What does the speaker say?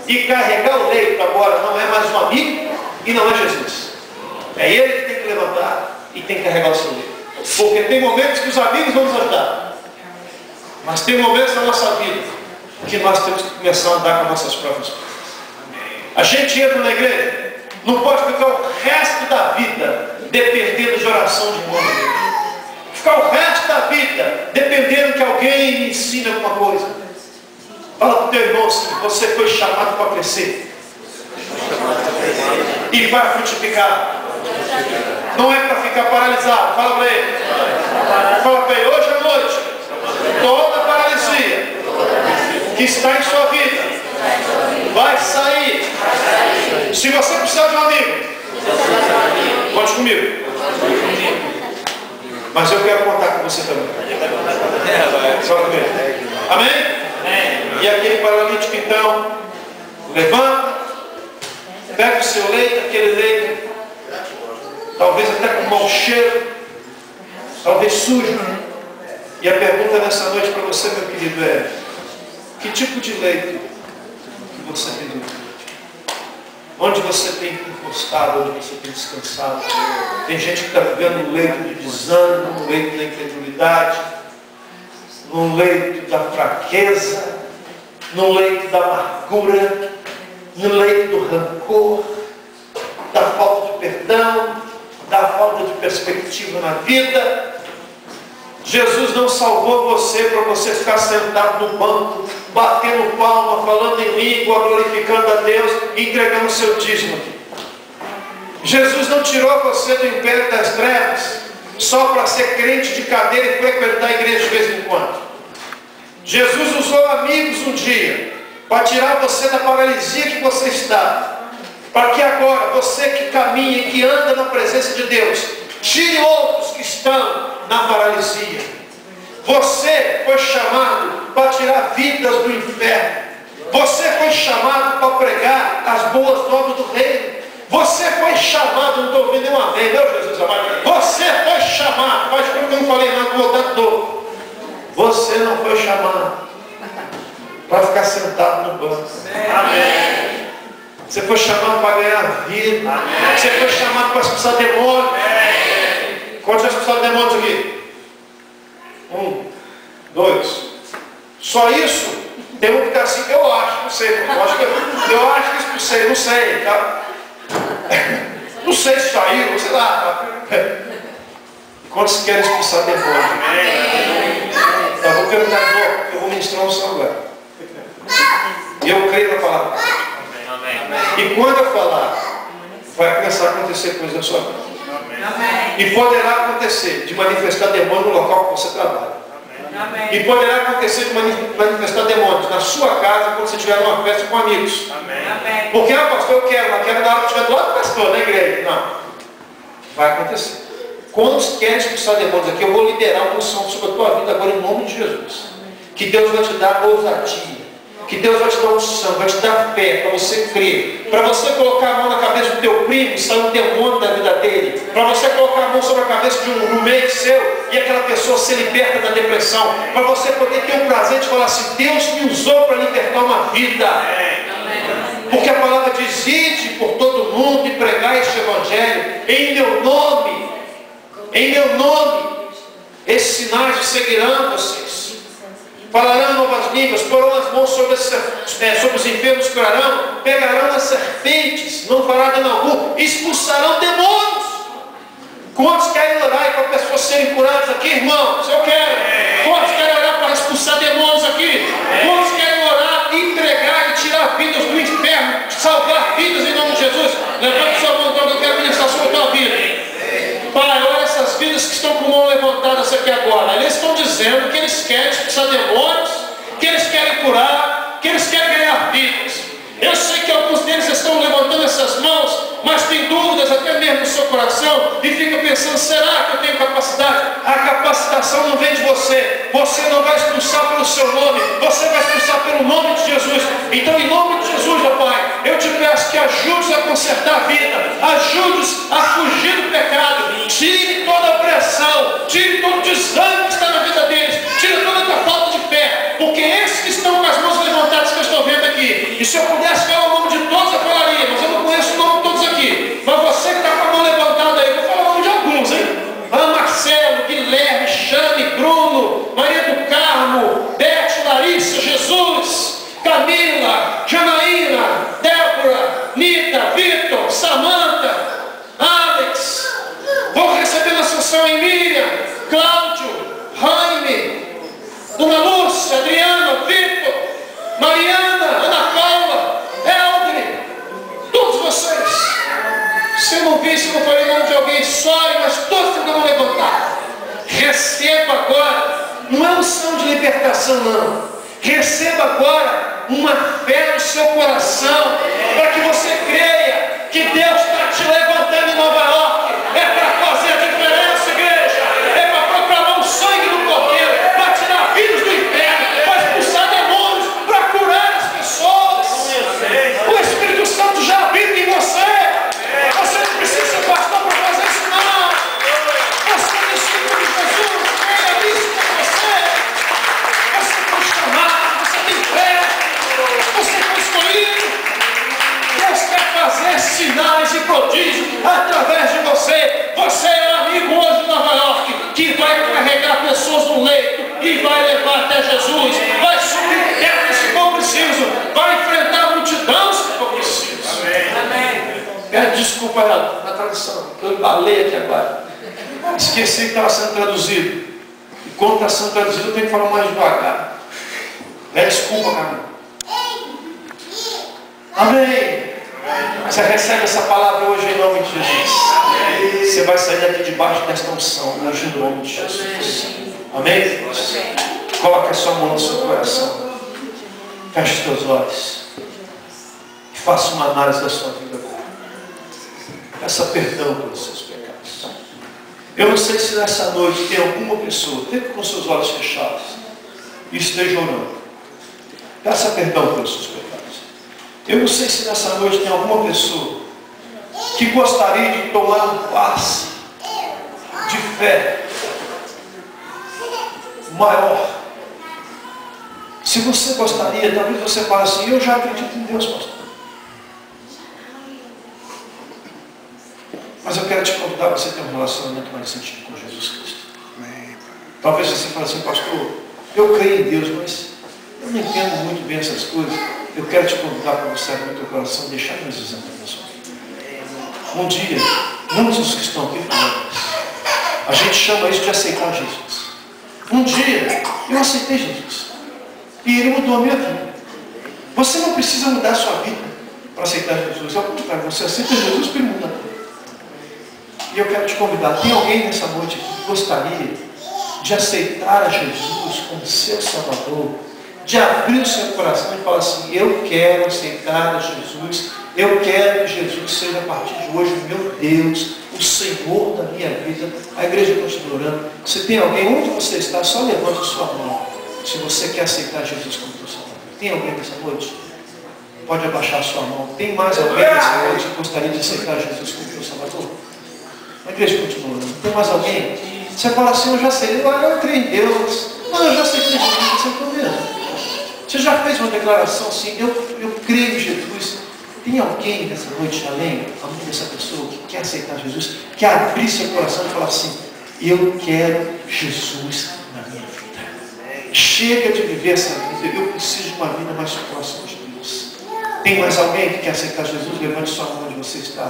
E carregar o leito agora não é mais um amigo e não é Jesus. É ele que tem que levantar e tem que carregar o seu leito. Porque tem momentos que os amigos vão nos ajudar. Mas tem momentos na nossa vida que nós temos que começar a andar com nossas próprias coisas. A gente entra na igreja, não pode ficar o resto da vida dependendo de oração de irmão na igreja. Ficar o resto da vida dependendo que alguém me ensine alguma coisa. Fala para o teu irmão assim, você foi chamado para crescer. E vai frutificar. Não é para ficar paralisado. Fala para ele. Fala para ele, hoje à noite, toda paralisia que está em sua vida vai sair. Se você precisar de um amigo, conte comigo. Mas eu quero contar com você também. Fala comigo. Amém? E aquele paralítico então levanta, pega o seu leito, aquele leito, talvez até com mau cheiro, talvez sujo. E a pergunta nessa noite para você, meu querido, é: que tipo de leito que você tem dormido? Onde você tem encostado, onde você tem descansado? Tem gente que está vivendo um leito de desânimo, um leito da incredulidade, num leito da fraqueza, no leito da amargura, no leito do rancor, da falta de perdão, da falta de perspectiva na vida. Jesus não salvou você para você ficar sentado no banco, batendo palma, falando em língua, glorificando a Deus, entregando o seu dízimo. Jesus não tirou você do império das trevas só para ser crente de cadeira e frequentar a igreja de vez em quando. Jesus usou amigos um dia para tirar você da paralisia que você está, para que agora você que caminha e que anda na presença de Deus tire outros que estão na paralisia. Você foi chamado para tirar vidas do inferno. Você foi chamado para pregar as boas novas do reino. Você foi chamado, não estou ouvindo nenhuma vez, meu Jesus amado. Você foi chamado, faz como que eu não falei nada, vou voltar de novo. Você não foi chamado para ficar sentado no banco. Amém. Você foi chamado para ganhar vida. Amém. Você foi chamado para expulsar demônios. Quantos já expulsaram demônios aqui? 1, 2. Só isso? Tem um que está assim, eu acho, não sei. Eu acho que expulsei, não sei. Tá? Não sei se saiu, sei lá. Tá? Quantos querem expulsar demônios? Eu vou perguntar, eu vou ministrar um som agora. E eu creio na palavra. E quando eu falar, vai começar a acontecer coisas na sua vida. E poderá acontecer de manifestar demônios no local que você trabalha. E poderá acontecer de manifestar demônios na sua casa quando você estiver numa festa com amigos. Porque, pastor, eu quero na hora que estiver do lado do pastor, na igreja. Não. Vai acontecer. Quantos querem expulsar demônios aqui? Eu vou liberar uma unção sobre a tua vida agora em nome de Jesus. Que Deus vai te dar ousadia. Que Deus vai te dar unção, vai te dar fé para você crer. Para você colocar a mão na cabeça do teu primo e sair um demônio da vida dele. Para você colocar a mão sobre a cabeça de um roommate seu e aquela pessoa ser liberta da depressão. Para você poder ter o prazer de falar assim: Deus me usou para libertar uma vida. Porque a palavra diz: ide por todo mundo e pregar este evangelho em meu nome. Em meu nome, esses sinais seguirão vocês. Falarão novas línguas, porão as mãos sobre os enfermos, curarão, pegarão as serpentes, não fará dano algum, expulsarão demônios. Quantos querem orar para pessoas serem curadas aqui, irmãos? Eu quero. Quantos querem orar para expulsar demônios aqui? Quantos querem orar, entregar e tirar vidas do inferno, salvar vidas em nome de Jesus? Levante sua mão, então, eu quero ministrar sobre a tua vida. Pai, olha essas vidas que estão com mão levantadas aqui agora. Eles estão dizendo que eles querem expulsar demônios, que eles querem curar, que eles querem ganhar vidas. Eu sei que alguns deles estão levantando essas mãos, mas tem dúvidas até mesmo no seu coração e fica pensando: será que eu tenho capacidade? A capacitação não vem de você. Você não vai expulsar pelo seu nome, você vai expulsar pelo nome de Jesus. Então, em nome de Jesus, ó Pai, eu te peço que ajude-os a consertar a vida, ajude-os a fugir do pecado, tire toda a pressão, tire todo o desânimo que está na vida deles, tire toda a falta de fé, porque esses que estão com as mãos levantadas que eu estou vendo aqui, e se eu pudesse ficar libertação não. Receba agora uma fé no seu coração, para que você creia que Deus está te levantando em Nova York. É para fazer a diferença, igreja. É para proclamar o sangue do Cordeiro, para tirar vírus do inferno, para expulsar demônios, para curar as pessoas. O Espírito Santo já habita em você. Você não precisa ser pastor para fazer isso, não. Você é discípulo de Jesus. É isso para você. Você foi chamado, você tem fé, você foi escolhido. Deus quer fazer sinais e prodígios através de você. Você é um amigo hoje de Nova York, que vai carregar pessoas no leito e vai levar até Jesus. Vai subir terra se for preciso. Vai enfrentar a multidão se for preciso. Amém. Pede desculpa na tradução, eu balei aqui agora. Esqueci que estava sendo traduzido. E quando está sendo traduzido, eu tenho que falar mais devagar. Pede desculpa, cara. Amém. Você recebe essa palavra hoje em nome de Jesus. Você vai sair daqui debaixo desta unção, hoje em nome de Jesus. Amém? Coloque a sua mão no seu coração. Feche os teus olhos. E faça uma análise da sua vida agora. Peça perdão pelos seus pecados. Eu não sei se nessa noite tem alguma pessoa, sempre com seus olhos fechados, e esteja orando. Peça perdão pelos seus pecados. Eu não sei se nessa noite tem alguma pessoa que gostaria de tomar um passe de fé maior. Se você gostaria, talvez você fale assim: eu já acredito em Deus, pastor. Mas eu quero te convidar a você ter um relacionamento mais íntimo com Jesus Cristo. Talvez você fale assim: pastor, eu creio em Deus, mas eu não entendo muito bem essas coisas. Eu quero te convidar para você abrir o teu coração e deixar Jesus entrar na sua vida. Um dia, muitos dos que estão aqui falam isso. A gente chama isso de aceitar Jesus. Um dia, eu aceitei Jesus. E Ele mudou a minha vida. Você não precisa mudar a sua vida para aceitar Jesus. Ao contrário, você aceita Jesus para Ele mudar. E eu quero te convidar. Tem alguém nessa noite aqui que gostaria de aceitar a Jesus como seu Salvador? De abrir o seu coração e falar assim: eu quero aceitar a Jesus, eu quero que Jesus seja a partir de hoje, meu Deus, o Senhor da minha vida. A igreja continua orando. Se tem alguém, onde você está, só levante a sua mão, se você quer aceitar Jesus como teu Salvador. Tem alguém nessa noite? Pode abaixar a sua mão. Tem mais alguém nessa noite que gostaria de aceitar Jesus como teu Salvador? A igreja continua orando. Tem mais alguém? Você fala assim: eu já sei, eu creio em Deus. Não, eu já aceitei Jesus, você aceitou mesmo. Você já fez uma declaração assim: eu creio em Jesus. Tem alguém nessa noite, além dessa pessoa, que quer aceitar Jesus, que abrir seu coração e falar assim: eu quero Jesus na minha vida. Chega de viver essa vida, eu preciso de uma vida mais próxima de Deus. Tem mais alguém que quer aceitar Jesus? Levante sua mão onde você está.